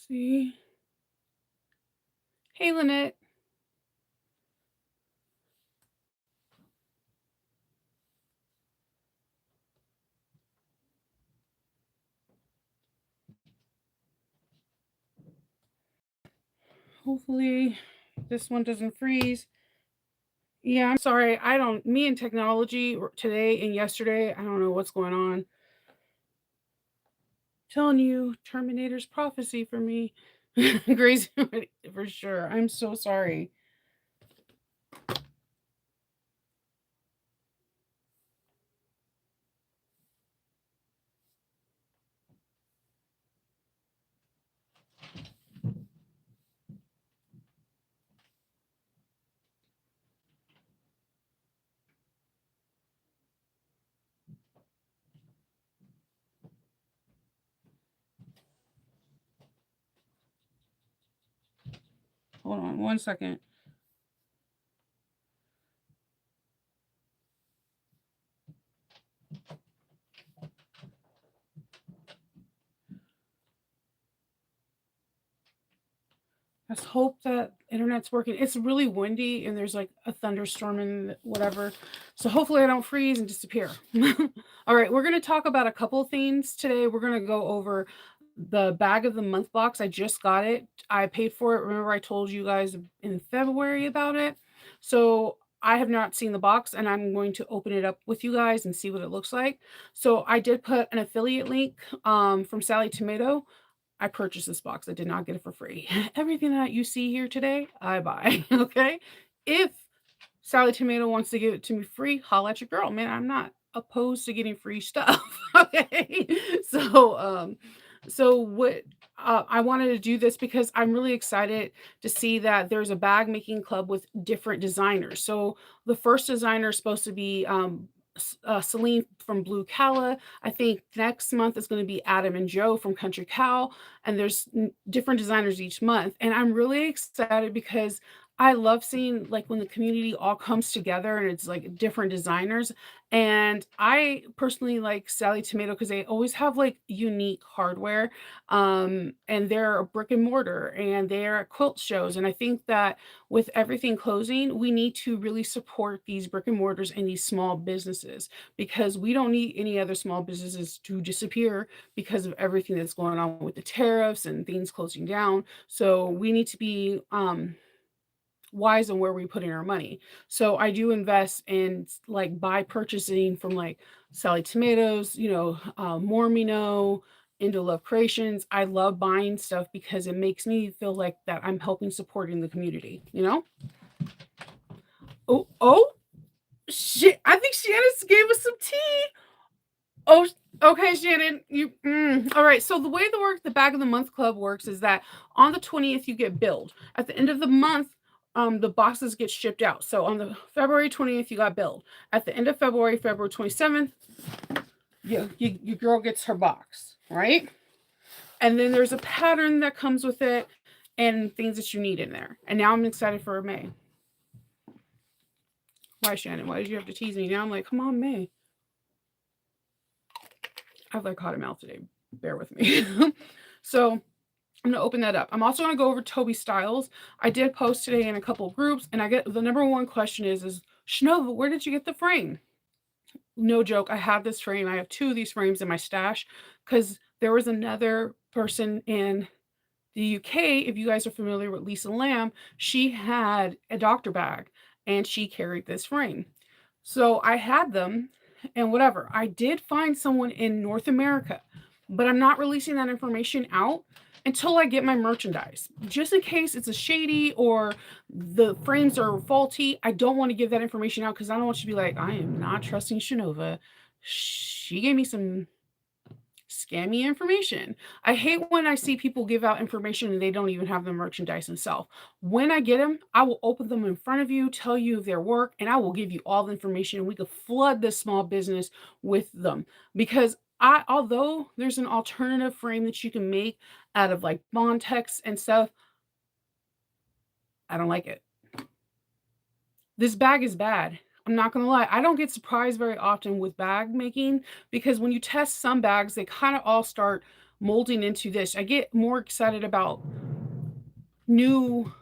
See? Hey, Lynette. Hopefully this one doesn't freeze. Yeah, I'm sorry. I don't, me and technology today and yesterday, I don't know what's going on. Telling you, Terminator's prophecy for me. Crazy for sure. I'm so sorry. Hold on 1 second. Let's hope that internet's working. It's really windy and there's like a thunderstorm and whatever. So hopefully I don't freeze and disappear. All right, we're going to talk about a couple things today. We're going to go over the bag of the month box. I just got it. I paid for it. Remember I told you guys in February about it. So I have not seen the box and I'm going to open it up with you guys and see what it looks like. So I did put an affiliate link from Sally Tomato. I purchased this box. I did not get it for free. Everything that you see here today, I buy. Okay. If Sally Tomato wants to give it to me free, holla at your girl. Man, I'm not opposed to getting free stuff. Okay. So so what I wanted to do this because I'm really excited to see that there's a bag making club with different designers. So the first designer is supposed to be Celine from Blue Calla. I think next month is going to be Adam and Joe from Country Cow, and there's different designers each month. And I'm really excited because I love seeing like when the community all comes together and it's like different designers. And I personally like Sally Tomato because they always have like unique hardware. And they're a brick and mortar and they're at quilt shows. And I think that with everything closing, we need to really support these brick and mortars and these small businesses because we don't need any other small businesses to disappear because of everything that's going on with the tariffs and things closing down. So we need to be wise on where we put in our money. So I do invest in like by purchasing from like Sally Tomatoes, Mormino, Indo Love Creations. I love buying stuff because it makes me feel like that I'm helping supporting the community, you know? Oh, shit. I think Shannon gave us some tea. Oh, okay, Shannon. All right. So the way the bag of the month club works is that on the 20th you get billed. At the end of the month, the boxes get shipped out. So on the February 20th you got billed. At the end of February, February 27th, your girl gets her box, right? And then there's a pattern that comes with it and things that you need in there. And now I'm excited for May. Why, Shannon? Why did you have to tease me? Now I'm like, come on, May. I've like caught a mouth today. Bear with me. So I'm gonna open that up. I'm also gonna go over Toby Styles. I did post today in a couple of groups, and I get the number one question is Shnova, where did you get the frame? No joke. I have this frame. I have two of these frames in my stash because there was another person in the UK. If you guys are familiar with Lisa Lamb, she had a doctor bag and she carried this frame. So I had them and whatever. I did find someone in North America, but I'm not releasing that information out until I get my merchandise. Just in case it's a shady or the frames are faulty, I don't want to give that information out because I don't want you to be like, I am not trusting Shanova. She gave me some scammy information. I hate when I see people give out information and they don't even have the merchandise themselves. When I get them, I will open them in front of you, tell you their work, and I will give you all the information. And we could flood this small business with them because although there's an alternative frame that you can make out of like Bontex and stuff, I don't like it. This bag is bad. I'm not gonna lie. I don't get surprised very often with bag making because when you test some bags, they kind of all start molding into this. I get more excited about new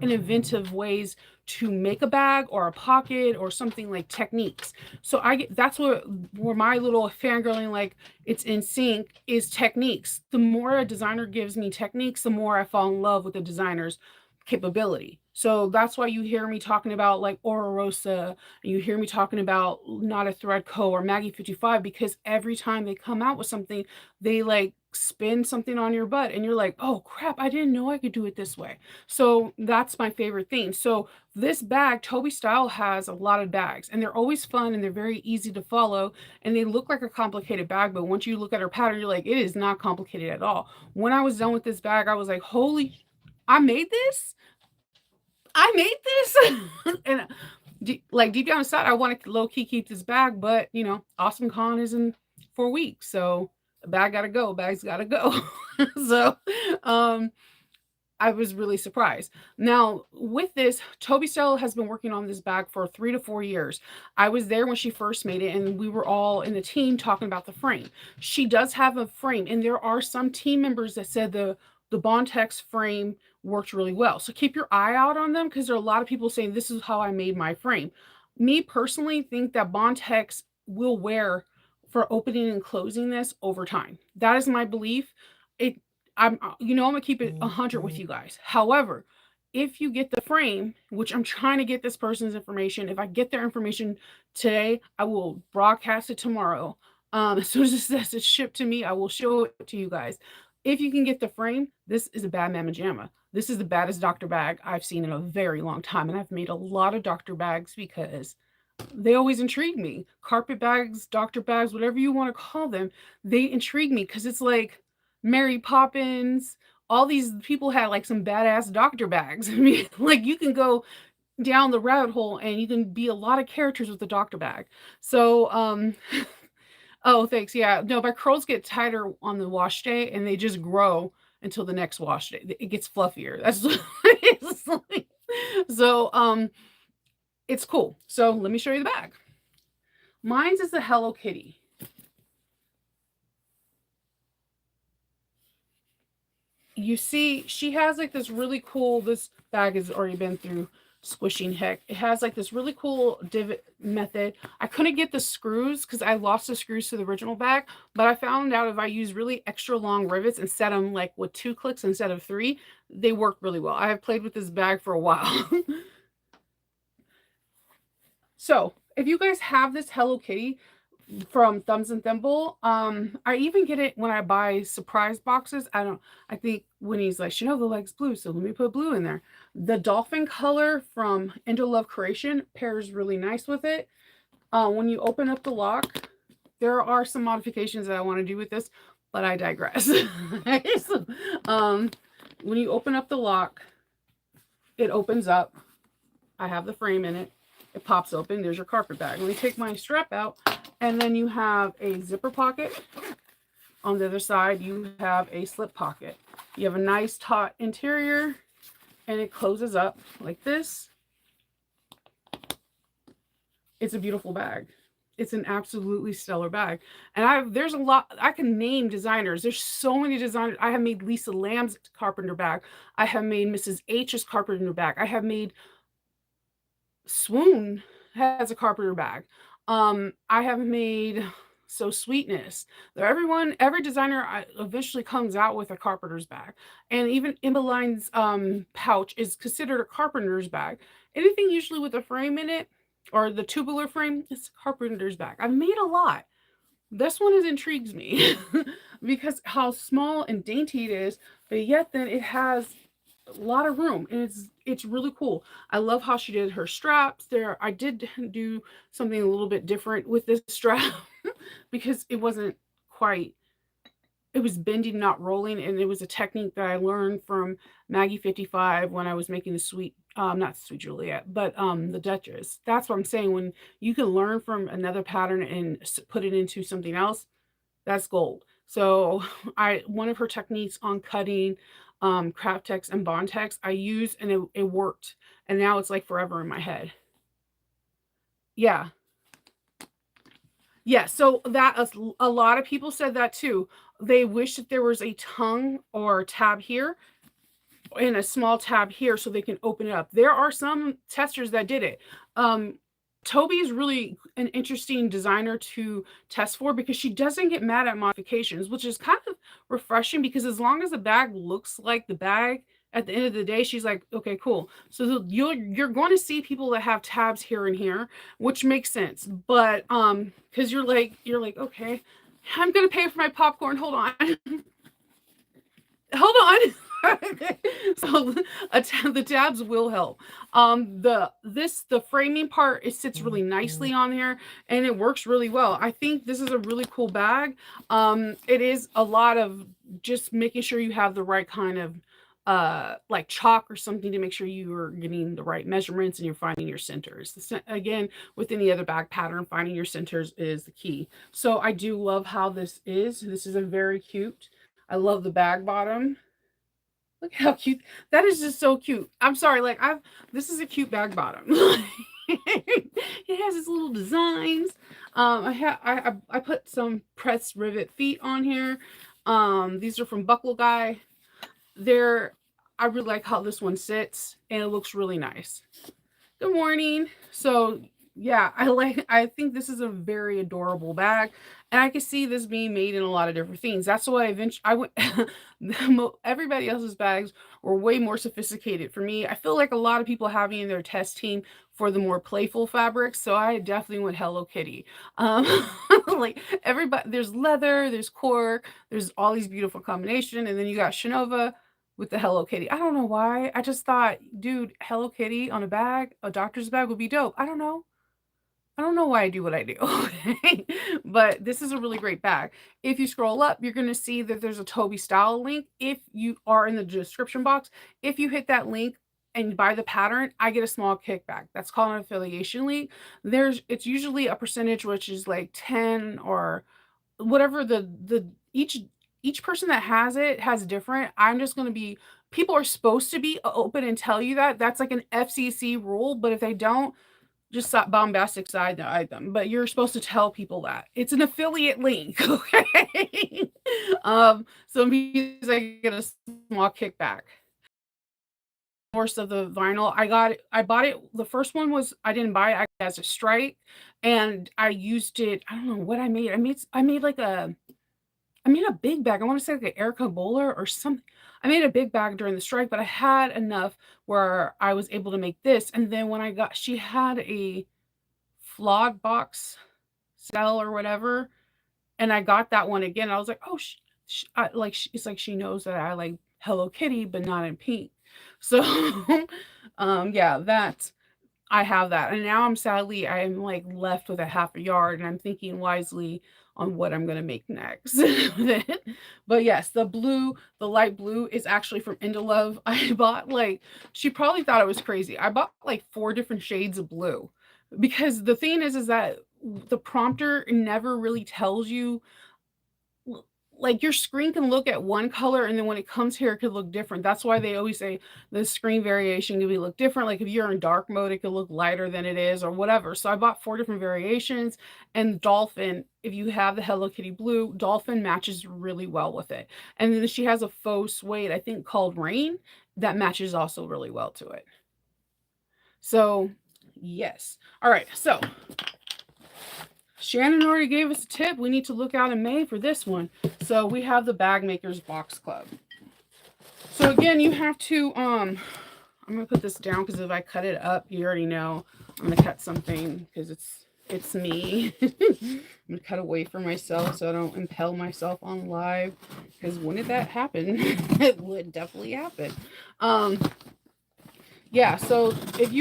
and inventive ways to make a bag or a pocket or something, like techniques. So I get, that's what, where my little fangirling, like it's in sync, is techniques. The more a designer gives me techniques, the more I fall in love with the designer's capability. So that's why you hear me talking about like Ora Rosa, and you hear me talking about Not a Thread Co. or Maggie 55, because every time they come out with something, they like spin something on your butt and you're like, oh crap, I didn't know I could do it this way. So that's my favorite thing. So this bag, Toby Style, has a lot of bags, and they're always fun and they're very easy to follow, and they look like a complicated bag, but once you look at her pattern, you're like, it is not complicated at all. When I was done with this bag, I was like, holy, I made this. I made this. And like deep down inside, I want to low key keep this bag, but you know, Awesome Con is in 4 weeks, so the bag gotta go. Bag's gotta go. So, um, I was really surprised. Now, with this, Toby Stella has been working on this bag for 3 to 4 years. I was there when she first made it, and we were all in the team talking about the frame. She does have a frame, and there are some team members that said the Bontex frame worked really well. So keep your eye out on them, because there are a lot of people saying this is how I made my frame. Me personally think that Bontex will wear for opening and closing this over time. That is my belief. It I'm gonna keep it 100 with you guys. However, if you get the frame, which I'm trying to get this person's information, if I get their information today, I will broadcast it tomorrow. As soon as it says it's shipped to me, I will show it to you guys. If you can get the frame, this is a bad mamma jamma. This is the baddest Dr. bag I've seen in a very long time, and I've made a lot of Dr. bags because they always intrigue me. Carpet bags, Dr. bags, whatever you want to call them, they intrigue me because it's like Mary Poppins. All these people had like some badass Dr. bags. I mean, like you can go down the rabbit hole and you can be a lot of characters with the Dr. bag. So, oh, thanks. Yeah, no, my curls get tighter on the wash day and they just grow until the next wash day. It gets fluffier. That's it's like, so, it's cool. So let me show you the bag. Mine's is the Hello Kitty. You see, she has like this really cool, this bag has already been through squishing heck. It has like this really cool divot method. I couldn't get the screws because I lost the screws to the original bag, but I found out if I use really extra long rivets and set them like with 2 clicks instead of 3, they work really well. I have played with this bag for a while. So if you guys have this Hello Kitty from Thumbs and Thimble, I even get it when I buy surprise boxes. I think Winnie's like, Chanel likes blue, so let me put blue in there. The dolphin color from Indo Love Creation pairs really nice with it. When you open up the lock, there are some modifications that I want to do with this, but I digress. When you open up the lock, it opens up. I have the frame in it. It pops open. There's your carpet bag. Let me take my strap out, and then you have a zipper pocket. On the other side, you have a slip pocket. You have a nice taut interior, and it closes up like this. It's a beautiful bag. It's an absolutely stellar bag. And there's a lot, I can name designers. There's so many designers. I have made Lisa Lamb's carpenter bag. I have made Mrs. H's carpenter bag. I have made Swoon has a carpenter bag. I have made So Sweetness. Every designer eventually comes out with a carpenter's bag. And even Imbaline's pouch is considered a carpenter's bag. Anything usually with a frame in it, or the tubular frame, is a carpenter's bag. I've made a lot. This one intrigues me because how small and dainty it is, but yet then it has a lot of room, and it's really cool. I love how she did her straps there. I did do something a little bit different with this strap because it wasn't quite, it was bending, not rolling, and it was a technique that I learned from Maggie 55 when I was making the sweet, not Sweet Juliet, but the Duchess. That's what I'm saying. When you can learn from another pattern and put it into something else, that's gold. So one of her techniques on cutting Craftex and Bontex I used, and it worked, and now it's like forever in my head. Yeah, Yeah, so that a lot of people said that too. They wish that there was a tongue or tab here and a small tab here so they can open it up. There are some testers that did it. Um, Toby is really an interesting designer to test for because she doesn't get mad at modifications, which is kind of refreshing because as long as the bag looks like the bag, at the end of the day, she's like, okay, cool. So you're going to see people that have tabs here and here, which makes sense. But because you're like, okay, I'm gonna pay for my popcorn. Hold on. Hold on. So the tabs will help. The framing part, it sits really nicely on there and it works really well. I think this is a really cool bag. It is a lot of just making sure you have the right kind of like chalk or something to make sure you are getting the right measurements and you're finding your centers. Again, with any other bag pattern, finding your centers is the key. So I do love how this is. This is a very cute. I love the bag bottom. Look how cute. That is just so cute. I'm sorry, like I've this is a cute bag bottom. It has its little designs. I put some press rivet feet on here. These are from Buckle Guy. They're I really like how this one sits and it looks really nice. Good morning. So yeah, I think this is a very adorable bag. And I can see this being made in a lot of different things. That's why eventually I went everybody else's bags were way more sophisticated. For me, I feel like a lot of people have me in their test team for the more playful fabrics. So I definitely went Hello Kitty. Um like everybody there's leather, there's cork, there's all these beautiful combination, and then you got Shinova with the Hello Kitty. I don't know why. I just thought, dude, Hello Kitty on a bag, a doctor's bag would be dope. I don't know. I don't know why I do what I do. But this is a really great bag. If you scroll up, you're going to see that there's a Toby Style link. If you are in the description box, if you hit that link and buy the pattern, I get a small kickback. That's called an affiliation link. It's usually a percentage, which is like 10 or whatever the each person that has it has different. I'm just going to be people are supposed to be open and tell you that. That's like an FCC rule, but if they don't, just bombastic side them. But you're supposed to tell people that. It's an affiliate link, okay? So means I get a small kickback. Source of the vinyl. I bought it. The first one was I didn't buy it as a strike, and I used it. I don't know what I made. I made like I made a big bag. I want to say like an Erica Bowler or something. I made a big bag during the strike, but I had enough where I was able to make this. And then when she had a flawed box sell or whatever, and I got that one again. I was like, oh, it's like she knows that I like Hello Kitty, but not in pink. So, yeah, that I have that. And now I'm like left with a half a yard and I'm thinking wisely on what I'm going to make next with it. But yes, the light blue is actually from Indolove. I bought like, she probably thought I was crazy. I bought like 4 different shades of blue because the thing is that the prompter never really tells you like your screen can look at one color and then when it comes here it could look different. That's why they always say the screen variation can be look different. Like if you're in dark mode, it could look lighter than it is or whatever. So I bought 4 different variations, and Dolphin, if you have the Hello Kitty blue, Dolphin matches really well with it. And then she has a faux suede, I think called Rain, that matches also really well to it. So yes. All right. So Shannon already gave us a tip. We need to look out in May for this one. So we have the Bag Makers Box Club. So again, you have to, I'm going to put this down because if I cut it up, you already know I'm going to cut something because it's me. I'm going to cut away from myself so I don't impale myself on live because when did that happen? It would definitely happen. Yeah, so if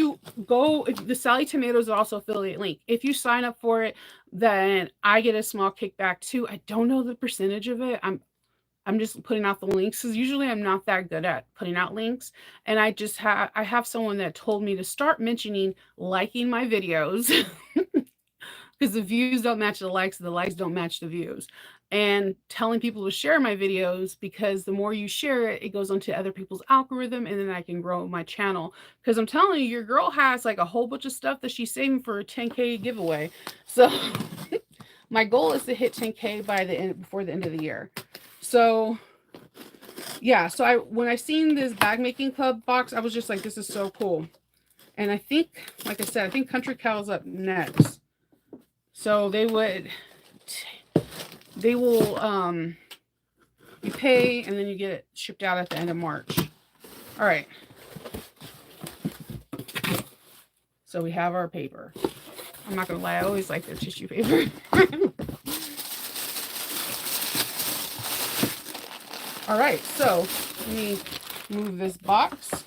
the Sally Tomatoes are also affiliate link. If you sign up for it, then I get a small kickback too. I don't know the percentage of it. I'm just putting out the links because usually I'm not that good at putting out links. And I have someone that told me to start mentioning liking my videos because the views don't match the likes, and the likes don't match the views. And telling people to share my videos because the more you share it, it goes onto other people's algorithm, and then I can grow my channel. Because I'm telling you, your girl has like a whole bunch of stuff that she's saving for a 10K giveaway. So My goal is to hit 10K by the end, before the end of the year. So yeah, so when I seen this bag making club box, I was just like, this is so cool. And I think, like I said, I think Country Cow's up next. So they will you pay and then you get it shipped out at the end of March. All right. So we have our paper. I'm not gonna lie, I always like their tissue paper. All right, so let me move this box.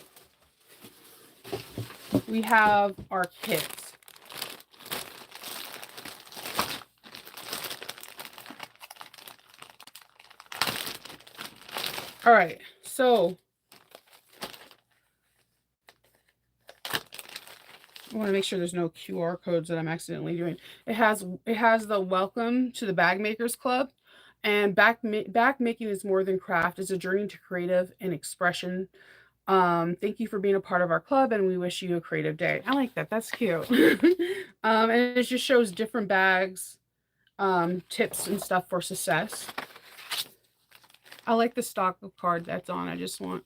We have our kits. All right, so I want to make sure there's no QR codes that I'm accidentally doing. It has the welcome to the Bag Makers Club, and bag making is more than craft. It's a journey to creative and expression. Thank you for being a part of our club, and we wish you a creative day. I like that. That's cute. And it just shows different bags, tips and stuff for success. I like the stock card that's on. I just want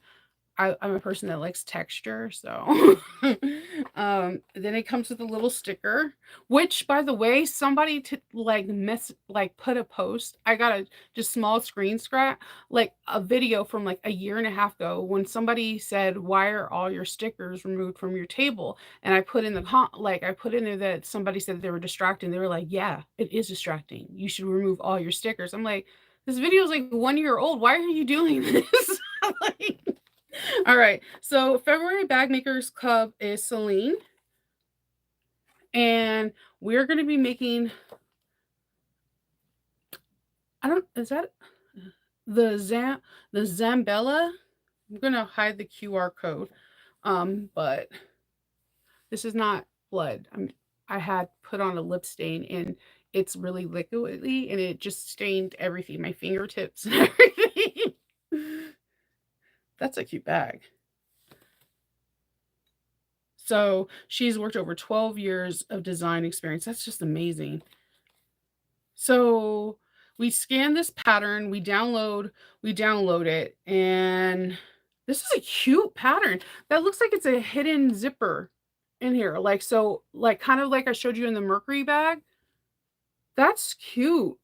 I'm a person that likes texture, so then it comes with a little sticker, which, by the way, somebody put a post. I got a just small screen scrap, like a video from like a year and a half ago, when somebody said, "Why are all your stickers removed from your table?" And I put in I put in there that somebody said they were distracting. They were like, "Yeah, it is distracting. You should remove all your stickers." I'm like, this video is like 1 year old. Why are you doing this? Like, all right, so February Bag Makers Club is Celine, and we're going to be making, is that the Zambella? I'm going to hide the QR code, but this is not blood. I had put on a lip stain, and it's really liquidy, and it just stained everything, my fingertips and everything. That's a cute bag. So she's worked over 12 years of design experience. That's just amazing. So we scan this pattern, we download it, and this is a cute pattern. That looks like it's a hidden zipper in here. Like, so, like, kind of like I showed you in the Mercury bag. That's cute.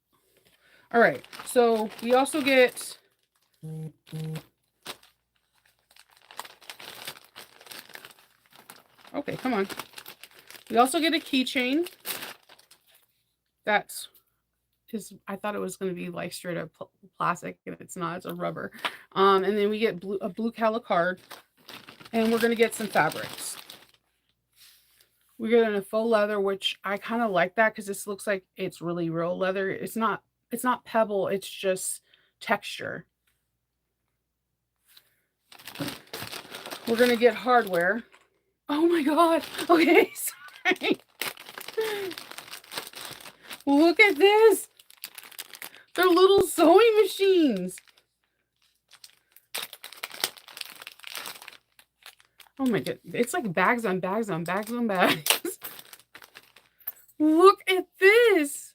All right, so we also get okay, come on. We also get a keychain. I thought it was going to be like straight up plastic, and it's not. It's a rubber. And then we get a blue cala card, and we're going to get some fabrics. We get in a faux leather, which I kind of like that because this looks like it's really real leather. It's not pebble. It's just texture. We're going to get hardware. Oh my God. Okay, sorry. Look at this. They're little sewing machines. Oh my God. It's like bags on bags on bags on bags. Look at this.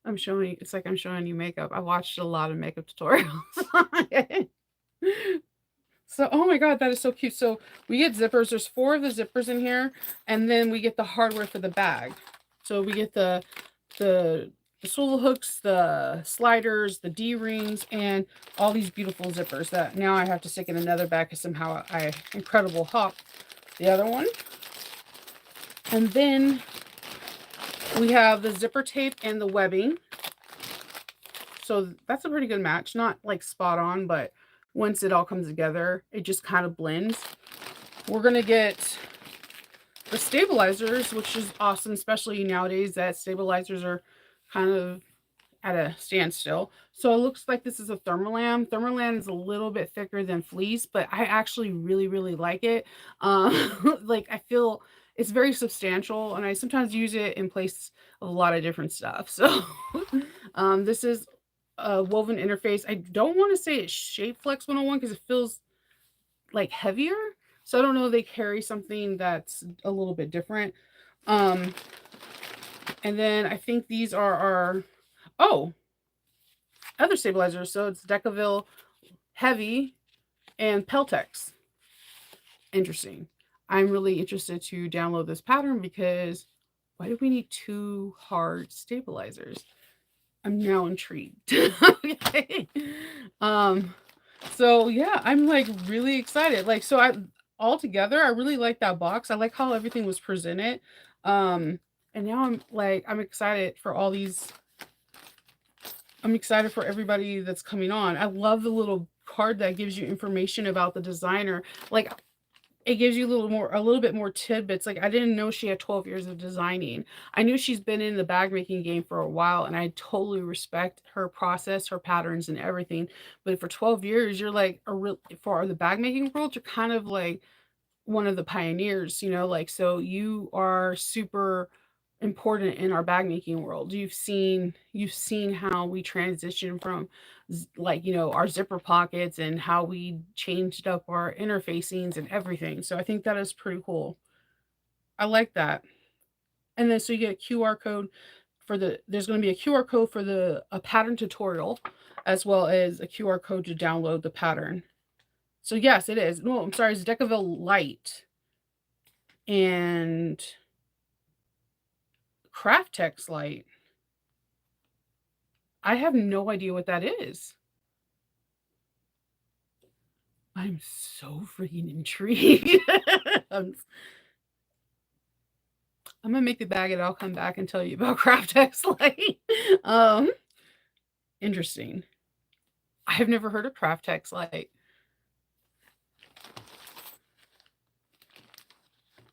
It's like I'm showing you makeup. I watched a lot of makeup tutorials. So, oh my God, that is so cute. So we get zippers. There's 4 of the zippers in here, and then we get the hardware for the bag. So we get the swivel hooks, the sliders, the D-rings, and all these beautiful zippers that now I have to stick in another bag because somehow I incredible hawk the other one. And then we have the zipper tape and the webbing. So that's a pretty good match. Not like spot on, but once it all comes together, it just kind of blends. We're going to get the stabilizers, which is awesome, especially nowadays that stabilizers are kind of at a standstill. So it looks like this is a Thermolam. Thermolam is a little bit thicker than fleece, but I actually really, really like it. Like, I feel it's very substantial, and I sometimes use it in place of a lot of different stuff. So this is a woven interface. I don't want to say it's Shape Flex 101 because it feels like heavier. So I don't know if they carry something that's a little bit different. Um, and then I think these are our oh other stabilizers. So it's Decaville Heavy and Peltex. Interesting. I'm really interested to download this pattern because why do we need two hard stabilizers? I'm now intrigued. Okay. Um, so yeah, I'm like really excited. Like, so I altogether, I really like that box. I like how everything was presented. Um, and now I'm excited for all these. I'm excited for everybody that's coming on. I love the little card that gives you information about the designer. Like it gives you a little bit more tidbits. Like I didn't know she had 12 years of designing. I knew she's been in the bag making game for a while and I totally respect her process, her patterns and everything. But for 12 years, you're like a real for the bag making world, you're kind of like one of the pioneers, you know, like so you are super important in our bag making world. You've seen how we transition from like, you know, our zipper pockets and how we changed up our interfacings and everything. So I think that is pretty cool. I like that. And then so you get a QR code for there's going to be a QR code for the a pattern tutorial as well as a QR code to download the pattern. So yes, it is. No, I'm sorry, it's Decaville Light and Craft Text Light. I have no idea what that is. I'm so freaking intrigued. I'm, I'm gonna make the bag and I'll come back and tell you about Craft Text Light. um, Interesting. I've never heard of Craft Text Light.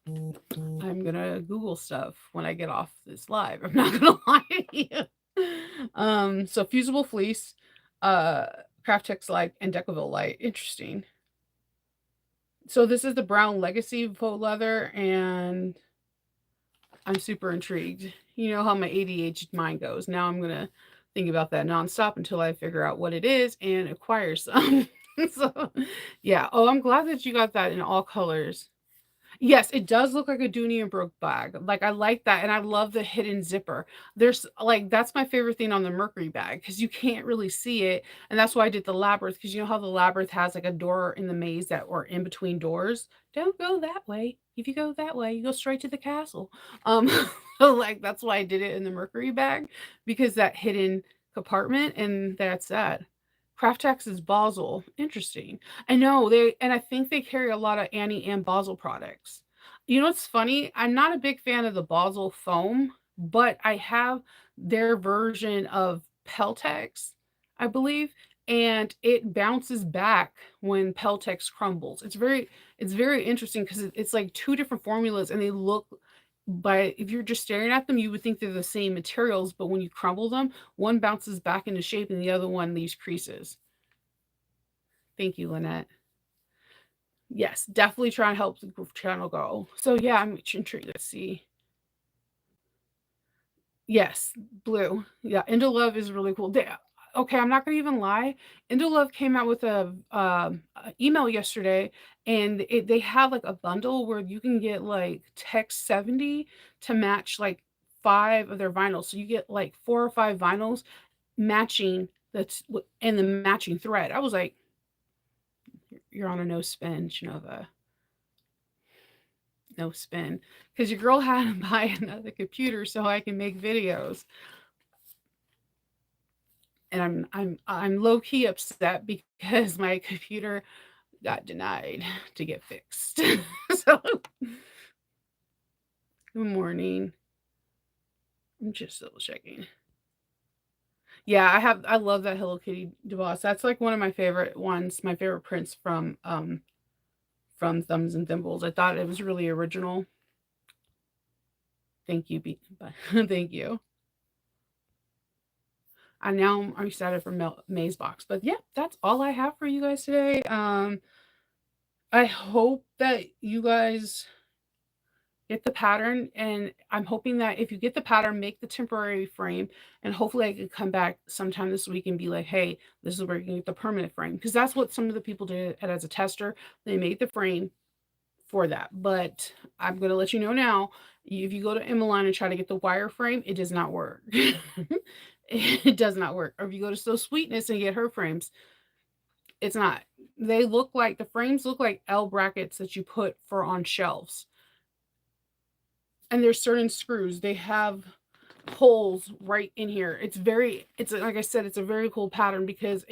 I'm gonna Google stuff when I get off this live. I'm not gonna lie to you. So fusible fleece, uh, Craft Text Light, and Decaville Light. Interesting. So this is the brown legacy faux leather, and I'm super intrigued. You know how my ADHD mind goes. Now I'm gonna think about that nonstop until I figure out what it is and acquire some. So yeah. Oh, I'm glad that you got that in all colors. Yes, it does look like a Dooney and Brooke bag. Like, I like that, and I love the hidden zipper. There's like, that's my favorite thing on the Mercury bag because you can't really see it, and that's why I did the Labyrinth because you know how the Labyrinth has, like, a door in the maze that or in between doors? Don't go that way. If you go that way, you go straight to the castle. Um, so, like, that's why I did it in the Mercury bag because that hidden compartment, and that's that. Craftex is Basel. Interesting. I know they, and I think they carry a lot of Annie and Basel products. You know what's funny? I'm not a big fan of the Basel foam, but I have their version of Peltex, I believe, and it bounces back when Peltex crumbles. It's very interesting because it's like two different formulas, and they look. But if you're just staring at them, you would think they're the same materials, but when you crumble them, one bounces back into shape and the other one leaves creases. Thank you, Lynette. Yes, definitely try and help the channel go. So yeah, I'm intrigued. Let's see. Yes, blue. Yeah, Indolove is really cool. Okay, I'm not gonna even lie. Indolove came out with a email yesterday, and they have like a bundle where you can get like Tech 70 to match like five of their vinyls. So you get like four or five vinyls matching that's and the matching thread. I was like, you're on a no spin, Genova. No spin. Because your girl had to buy another computer so I can make videos. And I'm low key upset because my computer got denied to get fixed. So good morning. I'm just double checking. Yeah, I love that Hello Kitty DeVos. That's like one of my favorite ones, my favorite prints from Thumbs and Thimbles. I thought it was really original. Thank you, thank you. And now I'm excited for Maze Box. But yeah, that's all I have for you guys today. I hope that you guys get the pattern, and I'm hoping that if you get the pattern, make the temporary frame, and hopefully I can come back sometime this week and be like, hey, this is where you can get the permanent frame. Because that's what some of the people did as a tester. They made the frame for that. But I'm going to let you know now, if you go to Immoline and try to get the wireframe, it does not work. It does not work. Or if you go to So Sweetness and get her frames, it's not. They look like, the frames look like L brackets that you put for on shelves. And there's certain screws, they have holes right in here. It's like I said, it's a very cool pattern because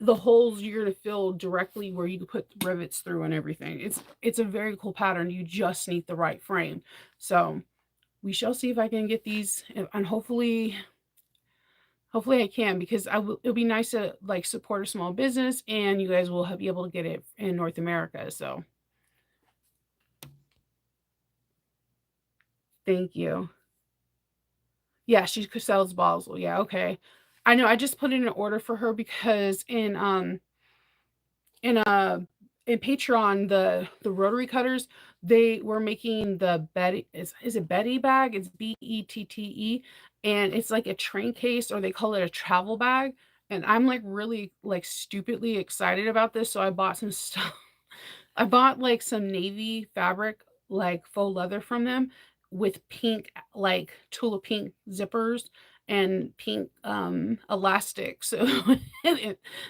the holes you're going to fill directly where you can put the rivets through and everything. It's a very cool pattern. You just need the right frame. So we shall see if I can get these, and hopefully I can, because it'll be nice to like support a small business, and you guys will be able to get it in North America. So thank you. Yeah, she sells balls. Yeah, okay. I know. I just put in an order for her because in in Patreon, the rotary cutters, they were making the Betty, is it Betty bag? It's Bette, and it's like a train case, or they call it a travel bag. And I'm like really like stupidly excited about this, so I bought some stuff. I bought like some navy fabric, like faux leather from them, with pink, like tulip pink zippers and pink elastic. So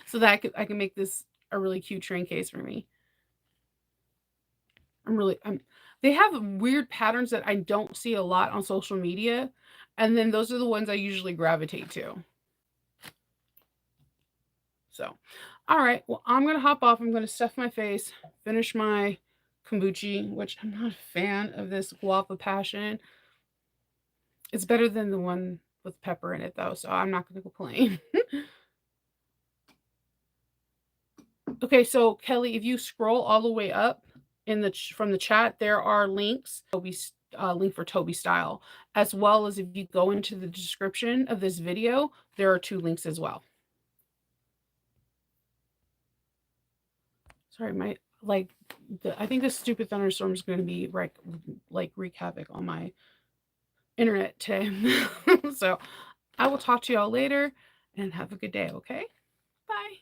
so that I can make this a really cute train case for me. They have weird patterns that I don't see a lot on social media, and then those are the ones I usually gravitate to. So, all right, well, I'm gonna hop off. I'm gonna stuff my face, finish my kombucha, which I'm not a fan of this guava passion. It's better than the one with pepper in it, though, so I'm not gonna complain. Okay, so Kelly, if you scroll all the way up in the from the chat, there are links. Toby's link for Toby Style, as well as if you go into the description of this video, there are 2 links as well. Sorry, my I think this stupid thunderstorm is going to be wreak havoc on my internet today. So I will talk to y'all later and have a good day. Okay, bye.